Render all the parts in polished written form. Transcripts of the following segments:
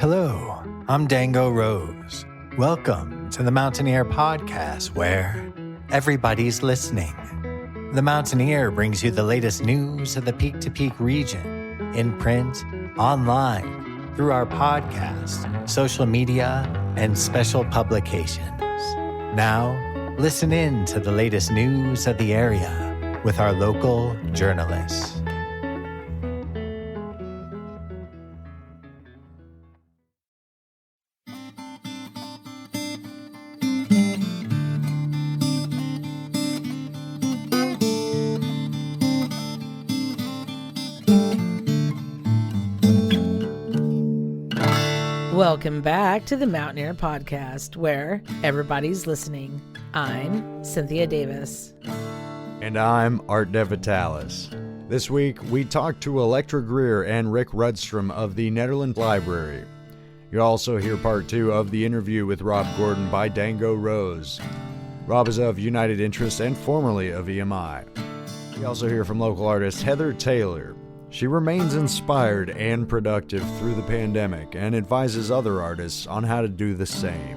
Hello, I'm Dango Rose. Welcome to the Mountaineer Podcast, where everybody's listening. The Mountaineer brings you the latest news of the Peak to Peak region, in print, online, through our podcast, social media, and special publications. Now, listen in to the latest news of the area with our local journalists. Welcome back to the Mountaineer Podcast, where everybody's listening. I'm Cynthia Davis. And I'm Art DeVitalis. This week, we talked to Elektra Greer and Rick Rudstrom of the Nederland Library. You'll also hear part 2 of the interview with Rob Gordon by Dango Rose. Rob is of United Interest and formerly of EMI. We also hear from local artist Heather Taylor. She remains inspired and productive through the pandemic and advises other artists on how to do the same.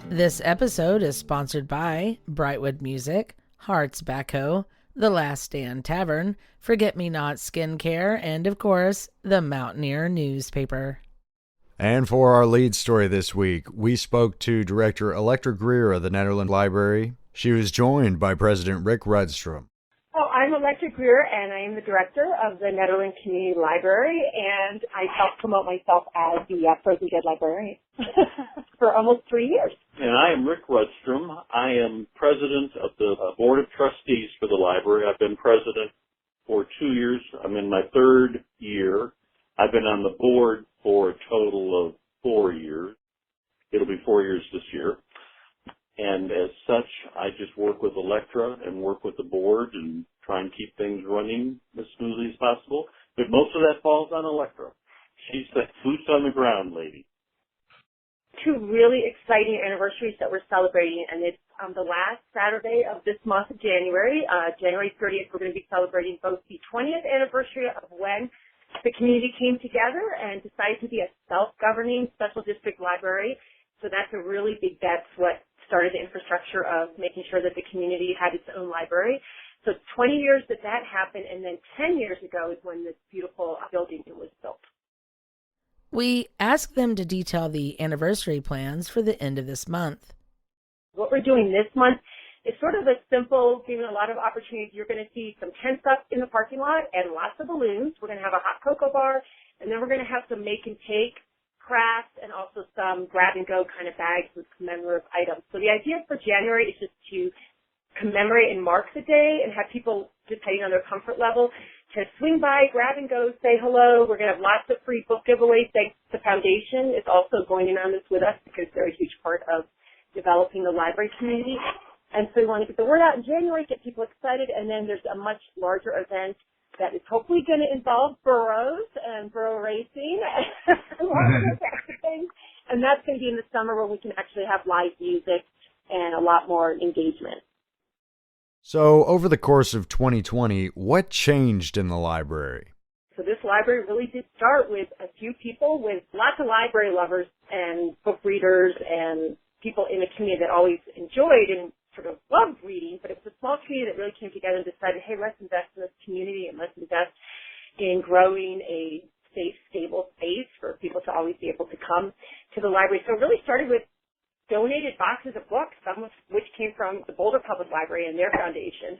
This episode is sponsored by Brightwood Music, Hardt's Backhoe, The Last Stand Tavern, Forget Me Not Skincare, and of course, the Mountaineer newspaper. And for our lead story this week, we spoke to director Elektra Greer of the Nederland Library. She was joined by President Rick Rudstrom. I'm Elektra Greer, and I am the director of the Nederland Community Library, and I self-promote myself as the Frozen Dead librarian for almost 3 years. And I am Rick Rudstrom. I am president of the Board of Trustees for the library. I've been president for 2 years. I'm in my third year. I've been on the board for a total of 4 years. It'll be 4 years this year. And as such, I just work with Elektra and work with the board and try and keep things running as smoothly as possible. But most of that falls on Elektra. She's the boots on the ground lady. 2 really exciting anniversaries that we're celebrating, and it's the last Saturday of this month of January. January 30th, we're going to be celebrating both the 20th anniversary of when the community came together and decided to be a self-governing special district library. So that's a really big, that's what started the infrastructure of making sure that the community had its own library. So 20 years that happened, and then 10 years ago is when this beautiful building was built. We asked them to detail the anniversary plans for the end of this month. What we're doing this month is sort of a simple, giving a lot of opportunities. You're going to see some tents up in the parking lot and lots of balloons. We're going to have a hot cocoa bar, and then we're going to have some make and take crafts and also some grab and go kind of bags with commemorative items. So the idea for January is just to commemorate and mark the day and have people, depending on their comfort level, to swing by, grab and go, say hello. We're going to have lots of free book giveaways thanks to the foundation. It's also going in on this with us because they're a huge part of developing the library community. And so we want to get the word out in January, get people excited, and then there's a much larger event that is hopefully going to involve burros and burro racing and that's going to be in the summer where we can actually have live music and a lot more engagement. So, over the course of 2020, what changed in the library? So this library really did start with a few people, with lots of library lovers and book readers and people in the community that always enjoyed and sort of loved reading, but it was a small community that really came together and decided, hey, let's invest in this community and let's invest in growing a safe, stable space for people to always be able to come to the library. So it really started with donated boxes of books, some of which came from the Boulder Public Library and their foundation.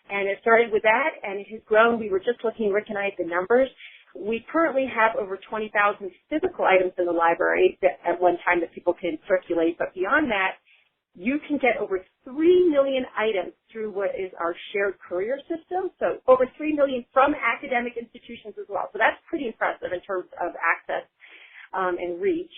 And it started with that, and it has grown. We were just looking, Rick and I, at the numbers. We currently have over 20,000 physical items in the library at one time that people can circulate, but beyond that, you can get over 3 million items through what is our shared courier system. So over 3 million from academic institutions as well. So that's pretty impressive in terms of access and reach.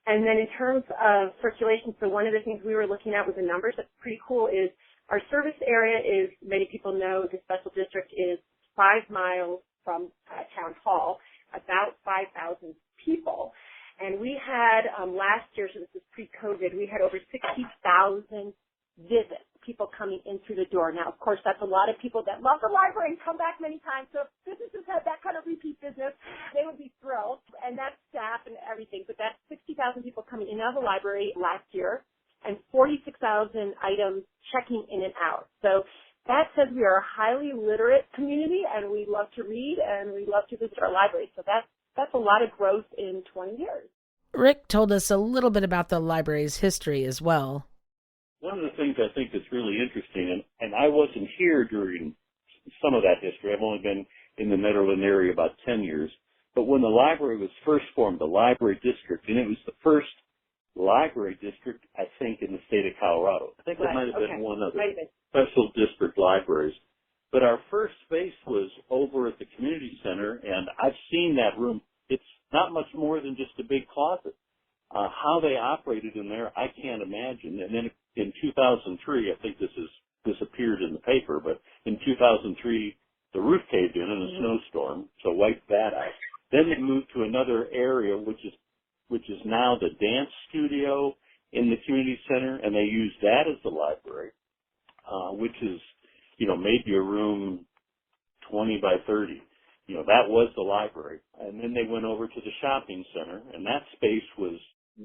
And then in terms of circulation, so one of the things we were looking at with the numbers that's pretty cool is our service area is, many people know, the special district is 5 miles from Town Hall, about 5,000 people. And we had, last year, so this is pre-COVID, we had over 60,000 visits, people coming in through the door. Now, of course, that's a lot of people that love the library and come back many times. So if businesses had that kind of repeat business, they would be thrilled. And that's staff and everything. But that's 60,000 people coming in and out of the library last year and 46,000 items checking in and out. So that says we are a highly literate community, and we love to read, and we love to visit our library. So that's a lot of growth in 20 years. Rick told us a little bit about the library's history as well. One of the things I think that's really interesting, and I wasn't here during some of that history. I've only been in the Nederland area about 10 years. But when the library was first formed, the library district, and it was the first library district, I think, in the state of Colorado. I think there might have been one other special district libraries. But our first space was over at the community center, and I've seen that room. It's not much more than just a big closet. How they operated in there, I can't imagine. And then in 2003, I think this appeared in the paper, but in 2003, the roof caved in a snowstorm, so wiped that out. Then they moved to another area, which is now the dance studio in the community center, and they use that as the library, which is, maybe a room 20 by 30. That was the library. And then they went over to the shopping center, and that space was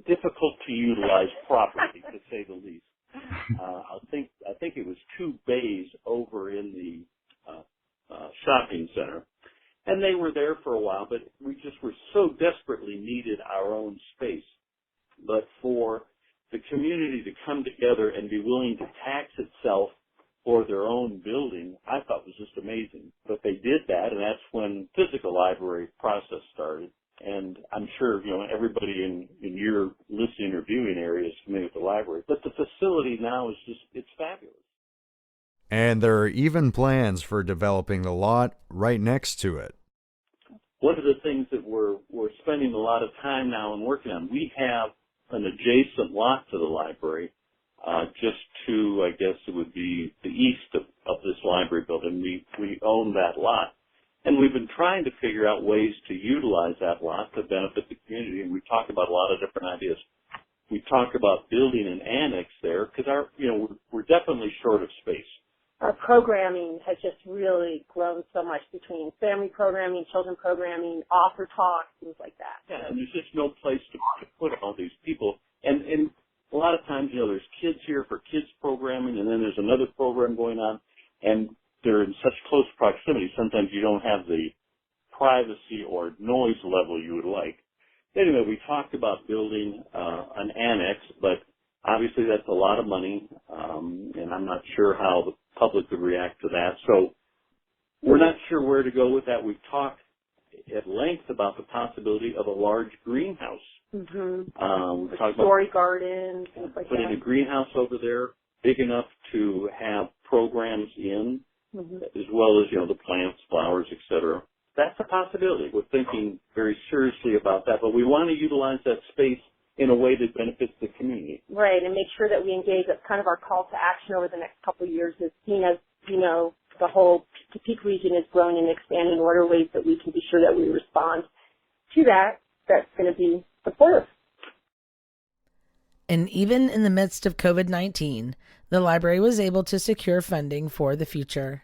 difficult to utilize properly, to say the least. I think it was 2 bays over in the shopping center. And they were there for a while, but we just were so desperately needed our own space. But for the community to come together and be willing to tax itself for their own building, I thought was just amazing. But they did that, and that's when physical library process started. And I'm sure, everybody in your listening or viewing area is familiar with the library. But the facility now is it's fabulous. And there are even plans for developing the lot right next to it. One of the things that we're spending a lot of time now and working on, we have an adjacent lot to the library, just to, I guess it would be the east of this library building. We own that lot. And we've been trying to figure out ways to utilize that lot to benefit the community, and we talked about a lot of different ideas. We talked about building an annex there because we're definitely short of space. Our programming has just really grown so much between family programming, children programming, author talks, things like that. Yeah, and there's just no place to put all these people. And a lot of times, there's kids here for kids programming, and then there's another program going on, and they're in such close proximity. Sometimes you don't have the privacy or noise level you would like. Anyway, we talked about building an annex, but obviously that's a lot of money, and I'm not sure how the public would react to that. So we're not sure where to go with that. We've talked at length about the possibility of a large greenhouse. Mm-hmm. Story garden, things like that. Putting a greenhouse over there, big enough to have programs in, as well as, the plants, flowers, etc. That's a possibility. We're thinking very seriously about that, but we want to utilize that space in a way that benefits the community. Right, and make sure that we engage. That's kind of our call to action over the next couple of years is, as the whole peak region is growing and expanding, what are ways that we can be sure that we respond to that that's going to be supportive. And even in the midst of COVID-19, the library was able to secure funding for the future.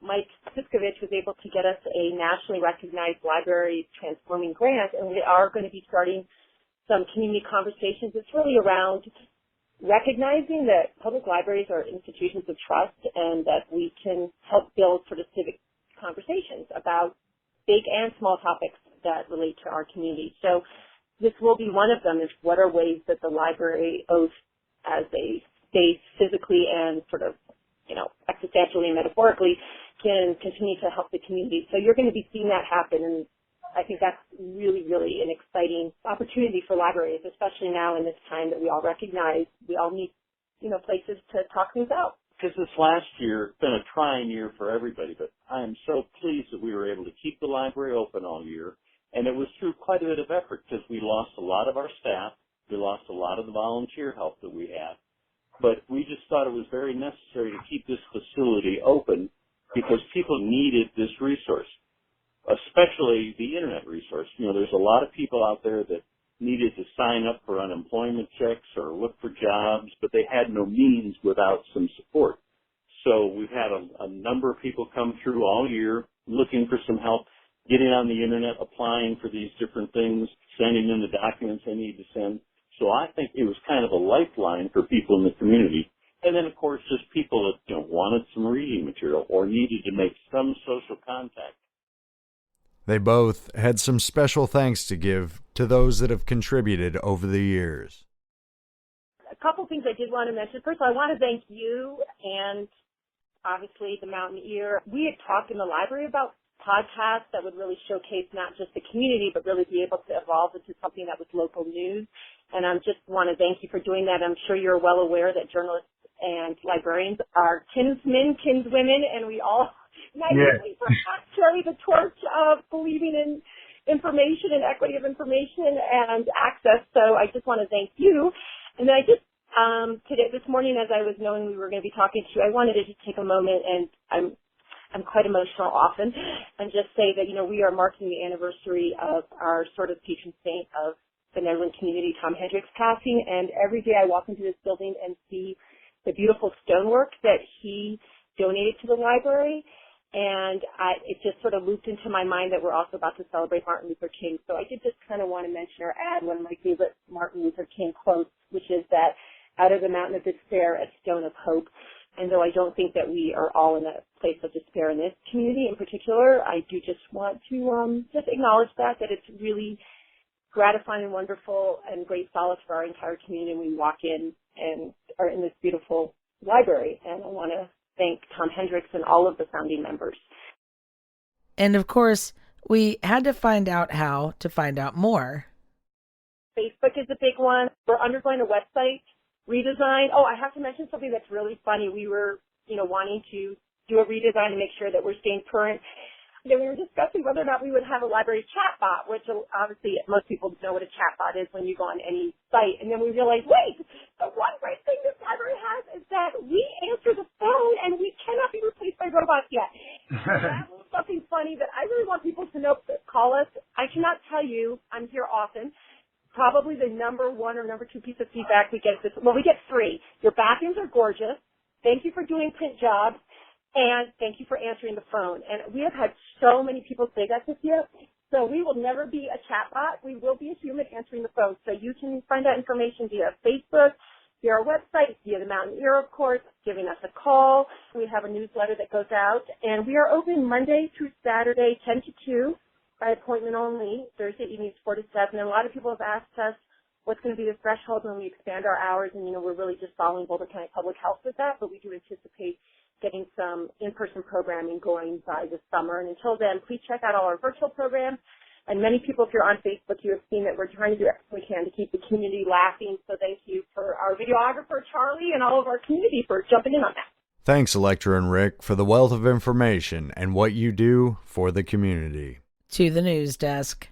Mike Piskovich was able to get us a nationally recognized library transforming grant, and we are going to be starting some community conversations. It's really around recognizing that public libraries are institutions of trust and that we can help build sort of civic conversations about big and small topics that relate to our community. So this will be one of them, is what are ways that the library, both as a space physically and sort of, existentially and metaphorically, can continue to help the community. So you're going to be seeing that happen, and I think that's really, really an exciting opportunity for libraries, especially now in this time that we all recognize we all need, places to talk things out. Because this last year has been a trying year for everybody, but I am so pleased that we were able to keep the library open all year, and it was through quite a bit of effort because we lost a lot of our staff, we lost a lot of the volunteer help that we had, but we just thought it was very necessary to keep this facility open because people needed this resource. especially the internet resource. There's a lot of people out there that needed to sign up for unemployment checks or look for jobs, but they had no means without some support. So we've had a number of people come through all year looking for some help, getting on the internet, applying for these different things, sending in the documents they need to send. So I think it was kind of a lifeline for people in the community. And then, of course, just people that wanted some reading material or needed to make some social contact. They both had some special thanks to give to those that have contributed over the years. A couple things I did want to mention. First of all, I want to thank you and obviously the Mountain Ear. We had talked in the library about podcasts that would really showcase not just the community, but really be able to evolve into something that was local news. And I just want to thank you for doing that. I'm sure you're well aware that journalists and librarians are kinsmen, kinswomen, and we all naively perhaps carry the torch of believing in information and equity of information and access. So I just want to thank you. And then I just today, this morning, as I was knowing we were going to be talking to you, I wanted to just take a moment, and I'm quite emotional often, and just say that, we are marking the anniversary of our sort of patron saint of the Nederland community, Tom Hendricks, passing. And every day I walk into this building and see the beautiful stonework that he donated to the library. And it just sort of looped into my mind that we're also about to celebrate Martin Luther King. So I did just kind of want to mention or add one of my favorite Martin Luther King quotes, which is that out of the mountain of despair, a stone of hope. And though I don't think that we are all in a place of despair in this community in particular, I do just want to just acknowledge that it's really gratifying and wonderful and great solace for our entire community when we walk in and are in this beautiful library. And I want to thank Tom Hendricks and all of the founding members. And of course, we had to find out how to find out more. Facebook is a big one. We're undergoing a website redesign. Oh, I have to mention something that's really funny. We were, wanting to do a redesign to make sure that we're staying current. Then we were discussing whether or not we would have a library chatbot, which obviously most people know what a chatbot is when you go on any site. And then we realized, wait, the one great thing this library has is that we answer the phone and we cannot be replaced by robots yet. That was something funny that I really want people to know. Call us. I cannot tell you, I'm here often. Probably the number one or number two piece of feedback we get is this. Well, we get three. Your bathrooms are gorgeous. Thank you for doing print jobs. And thank you for answering the phone. And we have had so many people say that this year. So we will never be a chatbot. We will be a human answering the phone. So you can find out information via Facebook, via our website, via the Mountain Ear, of course, giving us a call. We have a newsletter that goes out. And we are open Monday through Saturday, 10 to 2, by appointment only. Thursday evenings, 4 to 7. And a lot of people have asked us what's going to be the threshold when we expand our hours. And, we're really just following Boulder County Public Health with that. But we do anticipate getting some in-person programming going by this summer. And until then, please check out all our virtual programs. And many people, if you're on Facebook, you have seen that we're trying to do everything we can to keep the community laughing. So thank you for our videographer, Charlie, and all of our community for jumping in on that. Thanks, Elektra and Rick, for the wealth of information and what you do for the community. To the news desk.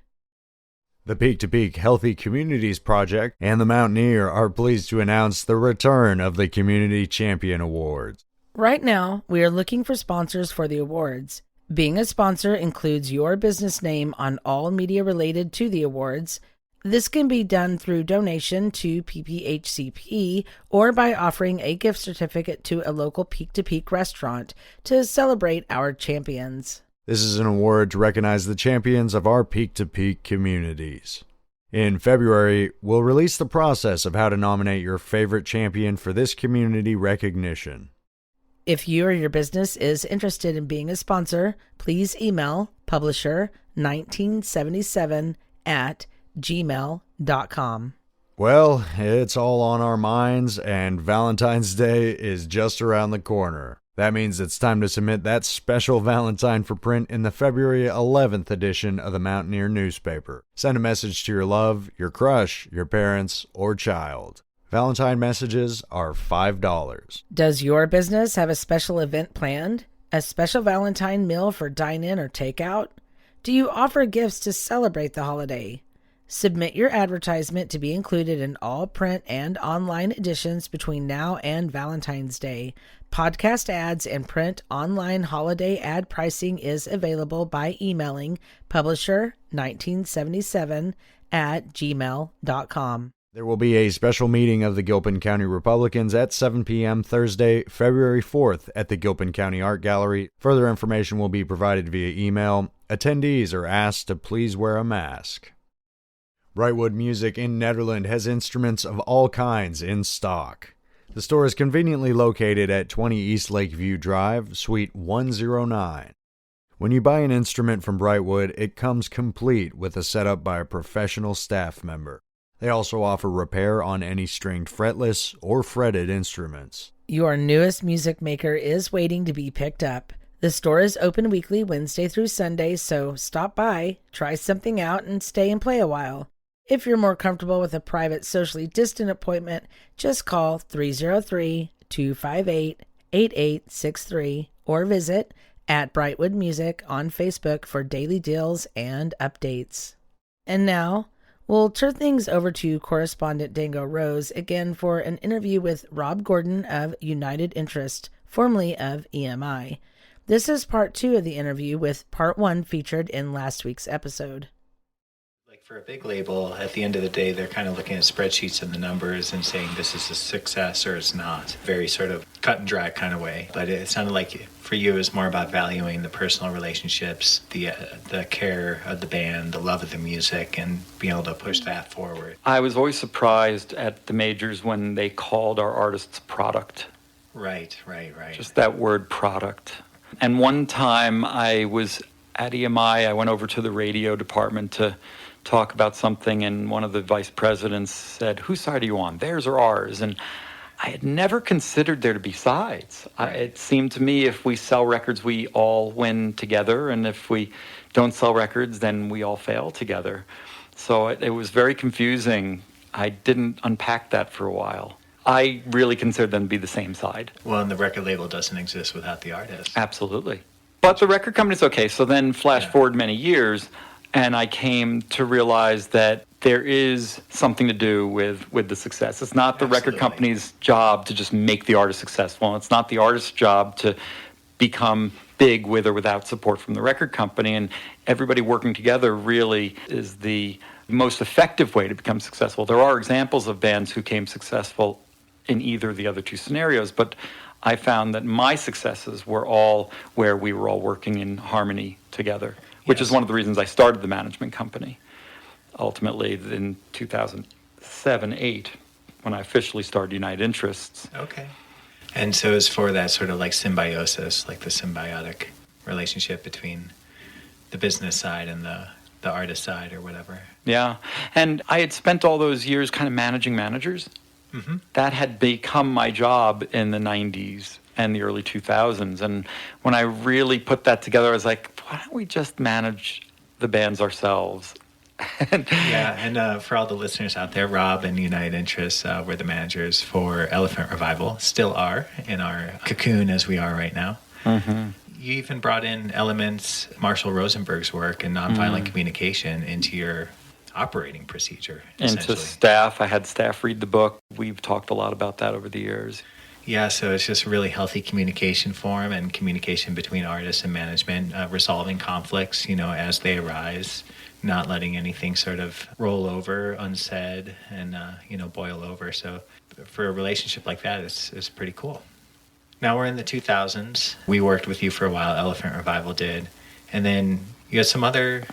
The Peak to Peak Healthy Communities Project and the Mountain Ear are pleased to announce the return of the Community Champion Awards. Right now, we are looking for sponsors for the awards. Being a sponsor includes your business name on all media related to the awards. This can be done through donation to PPHCP or by offering a gift certificate to a local Peak to Peak restaurant to celebrate our champions. This is an award to recognize the champions of our Peak to Peak communities. In February, we'll release the process of how to nominate your favorite champion for this community recognition. If you or your business is interested in being a sponsor, please email publisher1977@gmail.com. Well, it's all on our minds, and Valentine's Day is just around the corner. That means it's time to submit that special Valentine for print in the February 11th edition of the Mountain Ear newspaper. Send a message to your love, your crush, your parents, or child. Valentine messages are $5. Does your business have a special event planned? A special Valentine meal for dine-in or takeout? Do you offer gifts to celebrate the holiday? Submit your advertisement to be included in all print and online editions between now and Valentine's Day. Podcast ads and print online holiday ad pricing is available by emailing publisher1977@gmail.com. There will be a special meeting of the Gilpin County Republicans at 7 p.m. Thursday, February 4th at the Gilpin County Art Gallery. Further information will be provided via email. Attendees are asked to please wear a mask. Brightwood Music in Nederland has instruments of all kinds in stock. The store is conveniently located at 20 East Lakeview Drive, Suite 109. When you buy an instrument from Brightwood, it comes complete with a setup by a professional staff member. They also offer repair on any stringed fretless or fretted instruments. Your newest music maker is waiting to be picked up. The store is open weekly Wednesday through Sunday, so stop by, try something out, and stay and play a while. If you're more comfortable with a private, socially distant appointment, just call 303-258-8863 or visit at Brightwood Music on Facebook for daily deals and updates. And now, we'll turn things over to correspondent Dango Rose again for an interview with Rob Gordon of United Interest, formerly of EMI. This is part 2 of the interview, with part 1 featured in last week's episode. For a big label, at the end of the day, they're kind of looking at spreadsheets and the numbers and saying this is a success or it's not. Very sort of cut and dry kind of way. But it sounded like for you it was more about valuing the personal relationships, the care of the band, the love of the music, and being able to push that forward. I was always surprised at the majors when they called our artists product. Right. Just that word product. And one time I was at EMI, I went over to the radio department to talk about something, and one of the vice presidents said, "Whose side are you on, theirs or ours?" And I had never considered there to be sides. It seemed to me if we sell records, we all win together, and if we don't sell records, then we all fail together. So it was very confusing. I didn't unpack that for a while. I really considered them to be the same side. Well, and the record label doesn't exist without the artist. Absolutely. But the record company's okay. So then flash forward many years, and I came to realize that there is something to do with the success. It's not the record company's job to just make the artist successful. It's not the artist's job to become big with or without support from the record company. And everybody working together really is the most effective way to become successful. There are examples of bands who became successful in either of the other two scenarios, but I found that my successes were all where we were all working in harmony together. Which is one of the reasons I started the management company. Ultimately, in 2007-8, when I officially started United Interests. Okay. And so it's for that sort of like symbiosis, like the symbiotic relationship between the business side and the artist side or whatever. Yeah. And I had spent all those years kind of managing managers. Mm-hmm. That had become my job in the 90s. And the early 2000s. And when I really put that together, I was like, why don't we just manage the bands ourselves? And for all the listeners out there, Rob and United Interests were the managers for Elephant Revival, still are in our cocoon as we are right now. Mm-hmm. You even brought in elements, Marshall Rosenberg's work in nonviolent communication into your operating procedure, into staff. I had staff read the book. We've talked a lot about that over the years. Yeah, so it's just really healthy communication form and communication between artists and management, resolving conflicts, as they arise, not letting anything sort of roll over unsaid and, boil over. So for a relationship like that, it's pretty cool. Now we're in the 2000s. We worked with you for a while, Elephant Revival did. And then you had some other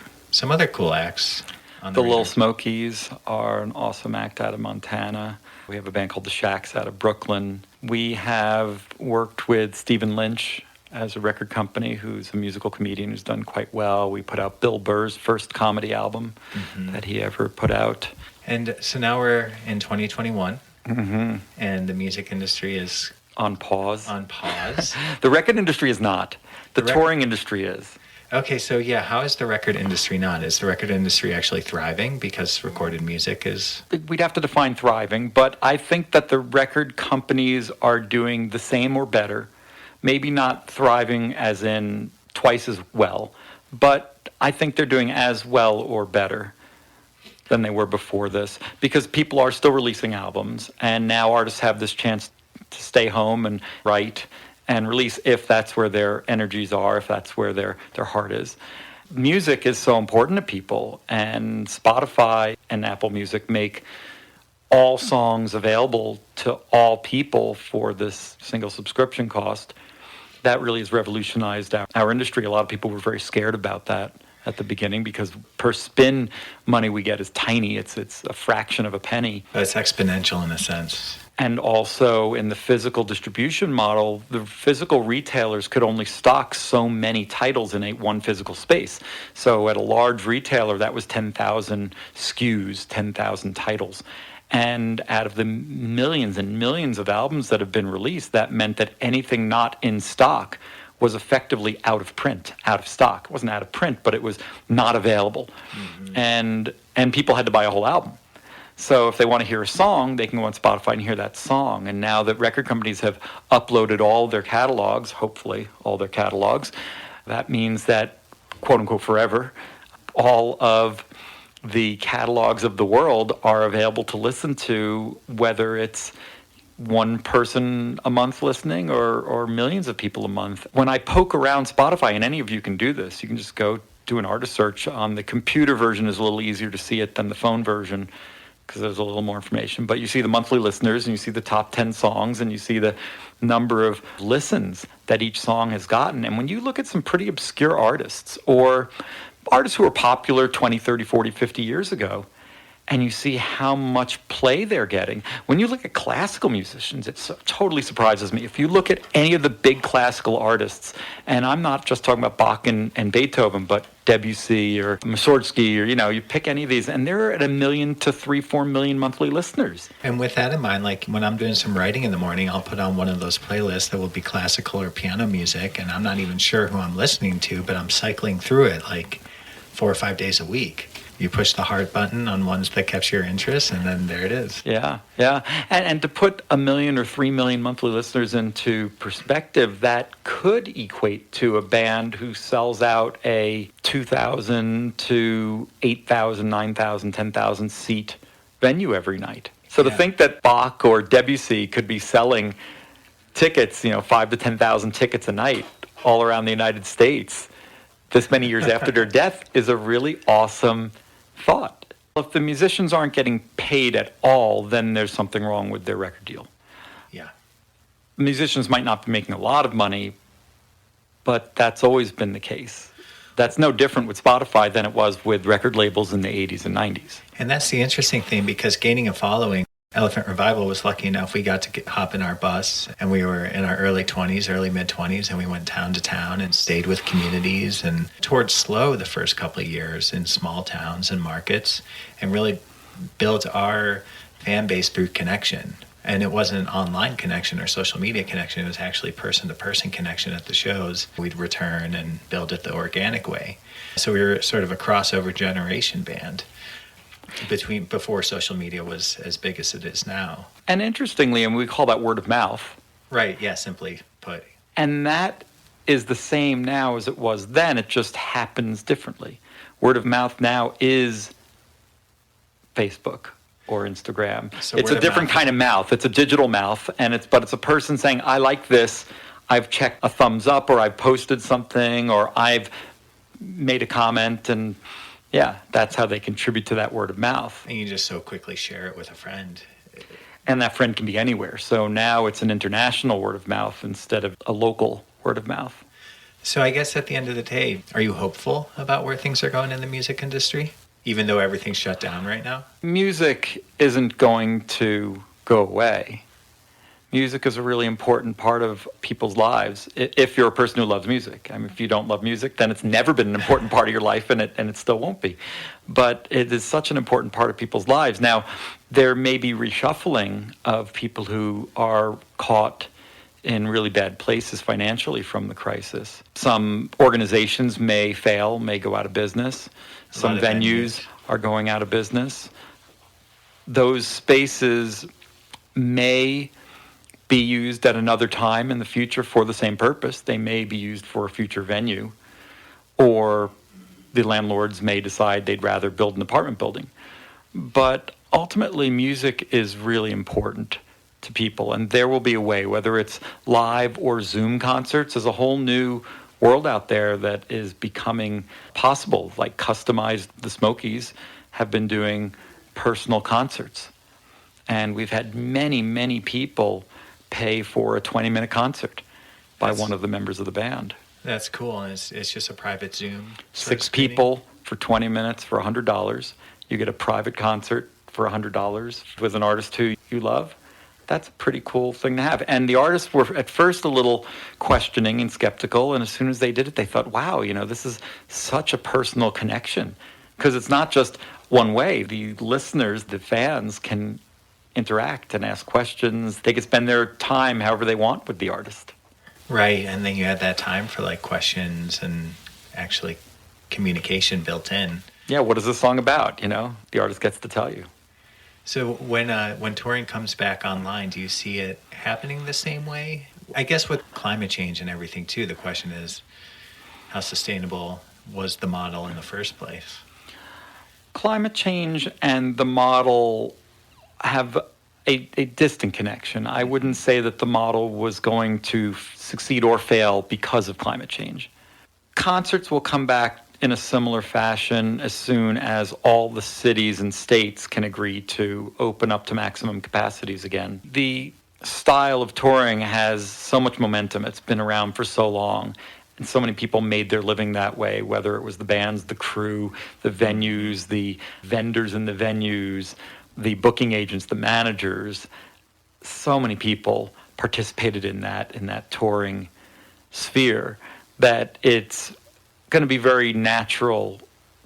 cool acts on the Little Smokies are an awesome act out of Montana. We have a band called The Shacks out of Brooklyn. We have worked with Stephen Lynch as a record company, who's a musical comedian who's done quite well. We put out Bill Burr's first comedy album that he ever put out. And so now we're in 2021, and the music industry is on pause. The record industry is not. The touring industry is. Okay, so how is the record industry not? Is the record industry actually thriving because recorded music is... We'd have to define thriving, but I think that the record companies are doing the same or better. Maybe not thriving as in twice as well, but I think they're doing as well or better. than they were before this, because people are still releasing albums, and now artists have this chance to stay home and write and release if that's where their energies are, if that's where their heart is. Music is so important to people, and Spotify and Apple Music make all songs available to all people for this single subscription cost. That really has revolutionized our industry. A lot of people were very scared about that at the beginning because per spin money we get is tiny. It's a fraction of a penny. But it's exponential in a sense. And also in the physical distribution model, the physical retailers could only stock so many titles in one physical space. So at a large retailer, that was 10,000 SKUs, 10,000 titles. And out of the millions and millions of albums that have been released, that meant that anything not in stock was effectively out of print, out of stock. It wasn't out of print, but it was not available. Mm-hmm. And people had to buy a whole album. So if they want to hear a song, they can go on Spotify and hear that song. And now that record companies have uploaded all their catalogs, hopefully all their catalogs, that means that, quote unquote, forever, all of the catalogs of the world are available to listen to, whether it's one person a month listening or millions of people a month. When I poke around Spotify, and any of you can do this, you can just go do an artist search. On the computer version is a little easier to see it than the phone version because there's a little more information. But you see the monthly listeners, and you see the top 10 songs, and you see the number of listens that each song has gotten. And when you look at some pretty obscure artists or artists who were popular 20, 30, 40, 50 years ago, and you see how much play they're getting. When you look at classical musicians, it totally surprises me. If you look at any of the big classical artists, and I'm not just talking about Bach and Beethoven, but Debussy or Mussorgsky, or, you pick any of these, and they're at 1 million to 3-4 million monthly listeners. And with that in mind, like when I'm doing some writing in the morning, I'll put on one of those playlists that will be classical or piano music, and I'm not even sure who I'm listening to, but I'm cycling through it like 4 or 5 days a week. You push the heart button on ones that catch your interest, and then there it is. Yeah. And to put 1 million or 3 million monthly listeners into perspective, that could equate to a band who sells out a 2,000 to 8,000, 9,000, 10,000 seat venue every night. So to think that Bach or Debussy could be selling tickets, 5,000 to 10,000 tickets a night all around the United States this many years after their death is a really awesome thought. If the musicians aren't getting paid at all, then there's something wrong with their record deal. Yeah. Musicians might not be making a lot of money, but that's always been the case. That's no different with Spotify than it was with record labels in the 80s and 90s. And that's the interesting thing, because gaining a following, Elephant Revival was lucky enough we got to hop in our bus, and we were in our early mid-20s, and we went town to town and stayed with communities and toured slow the first couple of years in small towns and markets and really built our fan base through connection. And it wasn't an online connection or social media connection. It was actually person-to-person connection at the shows. We'd return and build it the organic way. So we were sort of a crossover generation band before social media was as big as it is now. And interestingly, and we call that word of mouth. Right, yeah, simply put. And that is the same now as it was then. It just happens differently. Word of mouth now is Facebook or Instagram. So it's a different kind of mouth. It's a digital mouth, but it's a person saying, I like this, I've checked a thumbs up, or I've posted something, or I've made a comment, and yeah, that's how they contribute to that word of mouth. And you just so quickly share it with a friend. And that friend can be anywhere. So now it's an international word of mouth instead of a local word of mouth. So I guess at the end of the day, are you hopeful about where things are going in the music industry, even though everything's shut down right now? Music isn't going to go away. Music is a really important part of people's lives if you're a person who loves music. I mean, if you don't love music, then it's never been an important part of your life, and it still won't be. But it is such an important part of people's lives. Now, there may be reshuffling of people who are caught in really bad places financially from the crisis. Some organizations may fail, may go out of business. Some venues are going out of business. Those spaces may be used at another time in the future for the same purpose. They may be used for a future venue, or the landlords may decide they'd rather build an apartment building. But ultimately, music is really important to people, and there will be a way, whether it's live or Zoom concerts. There's a whole new world out there that is becoming possible, like customized. The Smokies have been doing personal concerts, and we've had many, many people pay for a 20-minute concert by one of the members of the band. That's cool, and it's just a private Zoom. 6 people for 20 minutes for $100. You get a private concert for $100 with an artist who you love. That's a pretty cool thing to have. And the artists were at first a little questioning and skeptical, and as soon as they did it, they thought, wow, this is such a personal connection. Because it's not just one way. The listeners, the fans, can interact and ask questions. They can spend their time however they want with the artist. Right, and then you had that time for questions and actually communication built in. Yeah, what is this song about? The artist gets to tell you. So when touring comes back online, do you see it happening the same way? I guess with climate change and everything too, the question is, how sustainable was the model in the first place? Climate change and the model have a distant connection. I wouldn't say that the model was going to succeed or fail because of climate change. Concerts will come back in a similar fashion as soon as all the cities and states can agree to open up to maximum capacities again. The style of touring has so much momentum. It's been around for so long, and so many people made their living that way, whether it was the bands, the crew, the venues, the vendors in the venues, the booking agents, the managers. So many people participated in that touring sphere that it's going to be very natural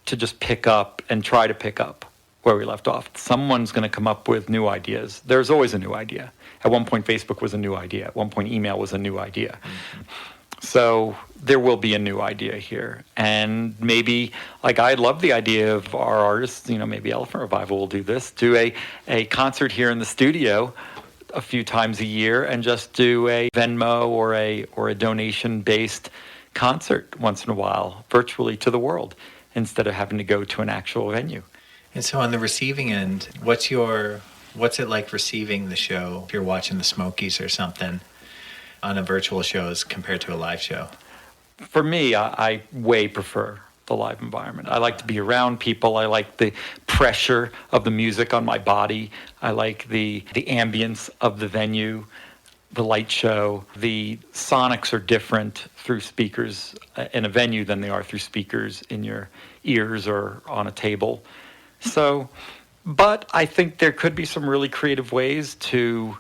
to just pick up and try to pick up where we left off. Someone's going to come up with new ideas. There's always a new idea. At one point, Facebook was a new idea. At one point, email was a new idea. Mm-hmm. So there will be a new idea here. And maybe, I love the idea of our artists, maybe Elephant Revival will do this, do a concert here in the studio a few times a year and just do a Venmo or a donation-based concert once in a while, virtually to the world, instead of having to go to an actual venue. And so on the receiving end, what's it like receiving the show if you're watching the Smokies or something on a virtual show as compared to a live show? For me, I way prefer the live environment. I like to be around people. I like the pressure of the music on my body. I like the ambience of the venue, the light show. The sonics are different through speakers in a venue than they are through speakers in your ears or on a table. So, but I think there could be some really creative ways to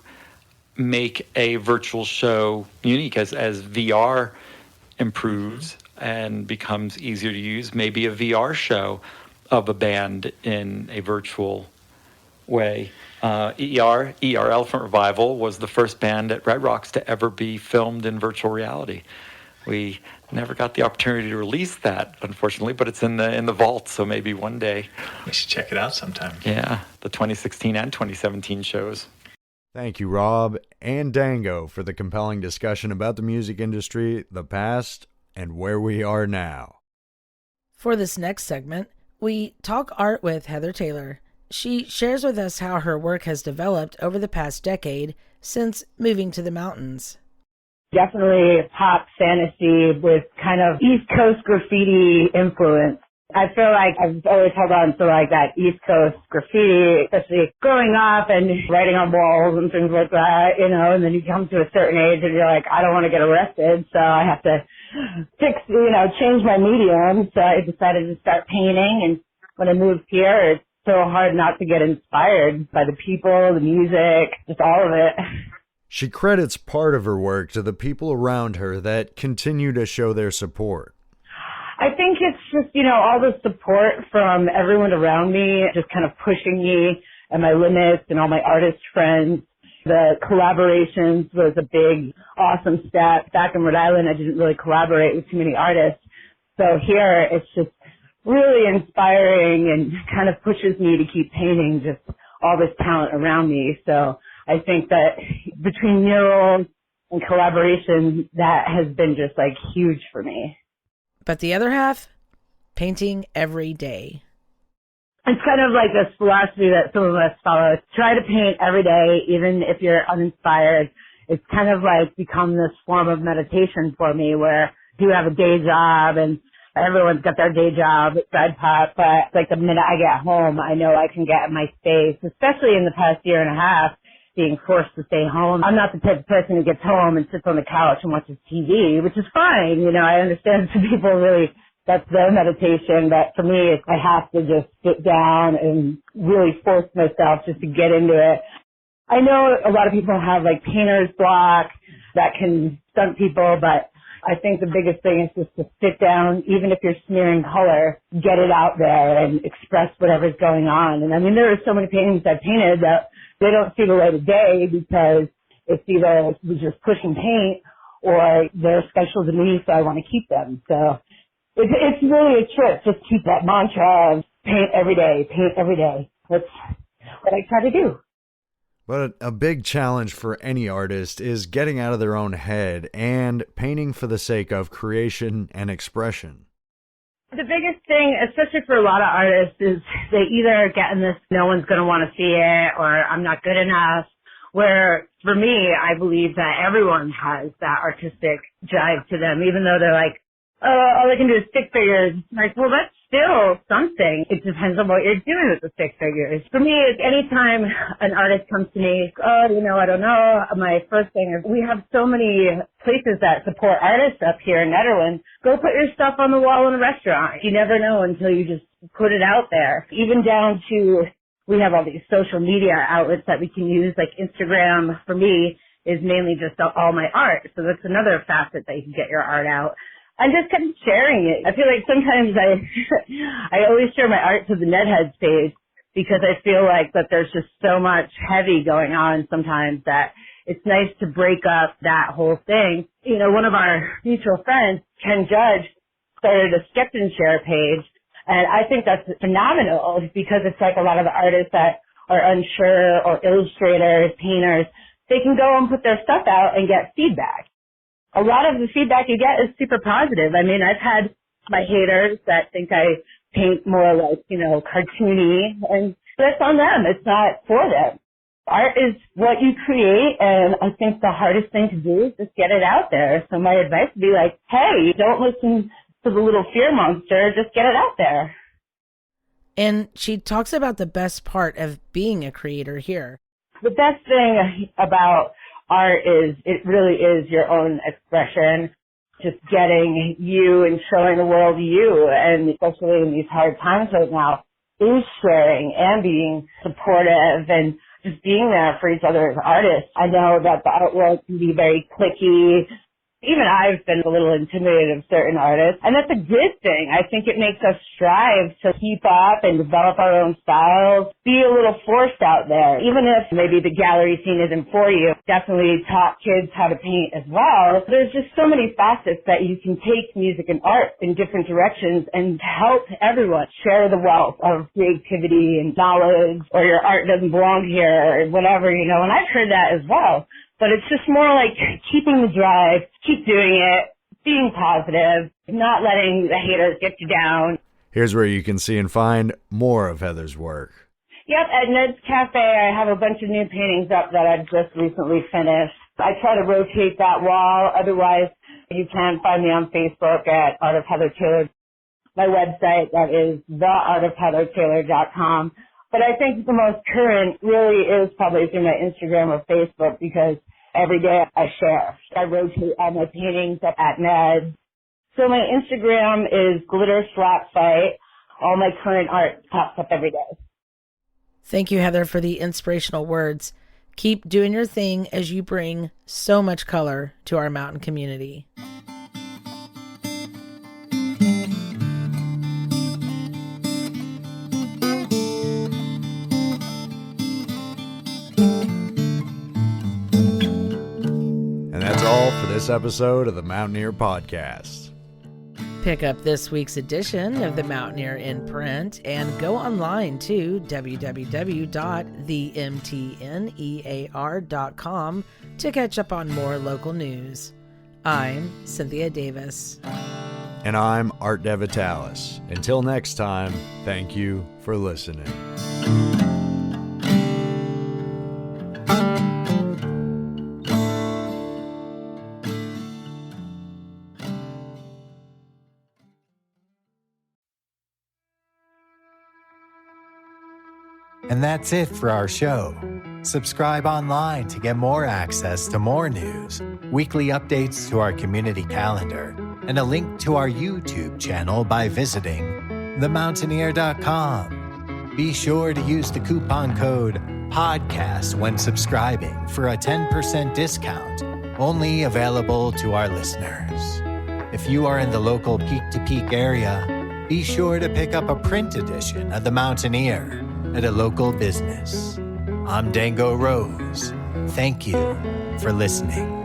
make a virtual show unique as VR improves and becomes easier to use. Maybe a VR show of a band in a virtual way. ER Elephant Revival was the first band at Red Rocks to ever be filmed in virtual reality. We never got the opportunity to release that, unfortunately, but it's in the vault, so maybe one day. We should check it out sometime. Yeah, the 2016 and 2017 shows. Thank you, Rob and Dango, for the compelling discussion about the music industry, the past, and where we are now. For this next segment, we talk art with Heather Taylor. She shares with us how her work has developed over the past decade since moving to the mountains. Definitely pop fantasy with kind of East Coast graffiti influence. I feel like I've always held on to that East Coast graffiti, especially growing up and writing on walls and things like that, and then you come to a certain age and you're like, I don't want to get arrested, so I have to change my medium. So I decided to start painting, and when I moved here, it's so hard not to get inspired by the people, the music, just all of it. She credits part of her work to the people around her that continue to show their support. I think it's just, all the support from everyone around me, just kind of pushing me and my limits, and all my artist friends. The collaborations was a big, awesome step. Back in Rhode Island, I didn't really collaborate with too many artists. So here, it's just really inspiring and kind of pushes me to keep painting just all this talent around me. So I think that between murals and collaboration, that has been just huge for me. But the other half, painting every day. It's kind of like this philosophy that some of us follow. Try to paint every day, even if you're uninspired. It's kind of like become this form of meditation for me where I do have a day job and everyone's got their day job at Side Pop, but like the minute I get home, I know I can get in my space, especially in the past year and a half, being forced to stay home. I'm not the type of person who gets home and sits on the couch and watches TV, which is fine. You know, I understand some people really, that's their meditation, but for me, I have to just sit down and really force myself just to get into it. I know a lot of people have like painter's block that can stunt people, but I think the biggest thing is just to sit down, even if you're smearing color, get it out there and express whatever's going on. And I mean, there are so many paintings I've painted that they don't see the light of day because it's either we're just pushing paint or they're special to me, so I want to keep them. So it's really a trip. Just keep that mantra of paint every day, paint every day. That's what I try to do. But a big challenge for any artist is getting out of their own head and painting for the sake of creation and expression. The biggest thing, especially for a lot of artists, is they either get in this, no one's going to want to see it, or I'm not good enough, where for me, I believe that everyone has that artistic drive to them, even though they're like, oh, all I can do is stick figures. Like, well, that's still something. It depends on what you're doing with the stick figures. For me, anytime an artist comes to me, oh, you know, I don't know, my first thing is we have so many places that support artists up here in Netherlands. Go put your stuff on the wall in a restaurant. You never know until you just put it out there. Even down to, we have all these social media outlets that we can use, like Instagram for me is mainly just all my art. So that's another facet that you can get your art out. I'm just kind of sharing it. I feel like sometimes I always share my art to the Netheads page because I feel like that there's just so much heavy going on sometimes that it's nice to break up that whole thing. You know, one of our mutual friends, Ken Judge, started a sketch and share page, and I think that's phenomenal because it's like a lot of the artists that are unsure or illustrators, painters, they can go and put their stuff out and get feedback. A lot of the feedback you get is super positive. I mean, I've had my haters that think I paint more like, you know, cartoony, and that's on them. It's not for them. Art is what you create, and I think the hardest thing to do is just get it out there. So my advice would be like, hey, don't listen to the little fear monster. Just get it out there. And she talks about the best part of being a creator here. The best thing about art is it really is your own expression, just getting you and showing the world you, and especially in these hard times right now, is sharing and being supportive and just being there for each other as artists. I know that the art world can be very cliquey. Even I've been a little intimidated of certain artists, and that's a good thing. I think it makes us strive to keep up and develop our own styles, be a little forced out there. Even if maybe the gallery scene isn't for you, definitely taught kids how to paint as well. There's just so many facets that you can take music and art in different directions and help everyone share the wealth of creativity and knowledge, or your art doesn't belong here, or whatever, you know, and I've heard that as well. But it's just more like keeping the drive, keep doing it, being positive, not letting the haters get you down. Here's where you can see and find more of Heather's work. Yep, at Ned's Cafe, I have a bunch of new paintings up that I've just recently finished. I try to rotate that wall. Otherwise, you can find me on Facebook at Art of Heather Taylor. My website, that is theartofheathertaylor.com. But I think the most current really is probably through my Instagram or Facebook because every day I share. I rotate all my paintings up at Ned. So my Instagram is Glitter Slap Fight. All my current art pops up every day. Thank you, Heather, for the inspirational words. Keep doing your thing as you bring so much color to our mountain community. For this episode of the Mountaineer Podcast. Pick up this week's edition of the Mountaineer in print and go online to www.themtnear.com to catch up on more local news. I'm Cynthia Davis. And I'm Art DeVitalis. Until next time, thank you for for listening. And that's it for our show. Subscribe online to get more access to more news, weekly updates to our community calendar, and a link to our YouTube channel by visiting themountaineer.com. Be sure to use the coupon code PODCAST when subscribing for a 10% discount, only available to our listeners. If you are in the local peak-to-peak area, be sure to pick up a print edition of The Mountaineer at a local business. I'm Dango Rose. Thank you for listening.